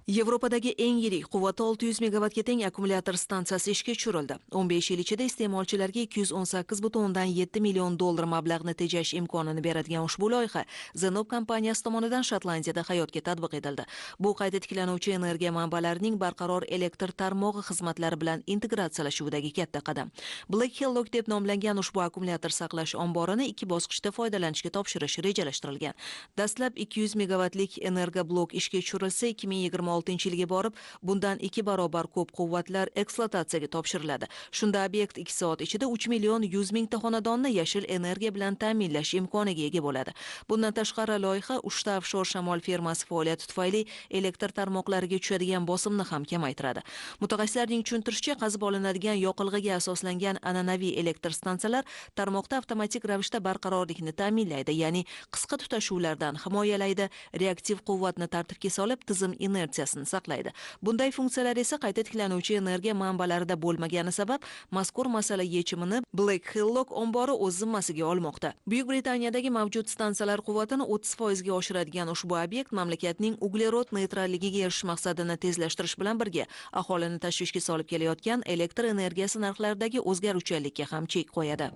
Yevropadagi eng yirik quvvati 600 megawattga teng akkumulyator stansiyasi ishga tushirildi. 15 yil ichida iste'molchilarga 218,7 million dollar mablag'ni tejash imkonini beradigan ushbu loyiha Zenob kompaniyasi tomonidan Shotlandiyada hayotga tatbiq etildi. Bu qayta tiklanuvchi energiya manbalarining barqaror elektr tarmog'i xizmatlari bilan integratsiyalashuvidagi katta qadam. Black Hillock deb nomlangan ushbu akkumulyator saqlash omborini 2 bosqichda foydalanishga topshirish rejalashtirilgan. Dastlab 200 megawattlik energoblok ishga tushirilsa, 2026-yilga borib, bundan 2 barobar ko'p quvvatlar ekspluatatsiyaga topshiriladi. Shunda obyekt 2 soat ichida 3 million 100 mingta xonadonni yashil energiya bilan ta'minlash imkoniga ega bo'ladi. Bundan tashqari loyiha uchta offshor shamol fermasi faoliyati tufayli elektr tarmoqlariga tushadigan bosimni ham kamaytiradi. Mutaxassislarning tushuntirishicha, qazib olinadigan yoqilg'iga asoslangan an'anaviy elektr stansiyalar tarmoqda avtomatik ravishda barqarorlikni ta'minlaydi, ya'ni qisqa tutashuvlardan himoyalaydi, reaktiv quvvatni tartibga solib, tizim inertsiyasini saqlaydi. Bunday funksiyalar esa qayta tiklanuvchi energiya manbalarida bo'lmagani sabab mazkur masala yechimini Black Hillock ombori o'z zimmasiga olmoqda. Buyuk Britaniyadagi mavjud stansiyalar quvvatini 30% ga oshiradigan ushbu obyekt mamlakatning uglerod neytralligiga erishish maqsadini tezlashtirish bilan birga aholini tashvishga solib kelayotgan elektr energiyasi narxlaridagi o'zgaruvchanlikka ham chek qo'yadi.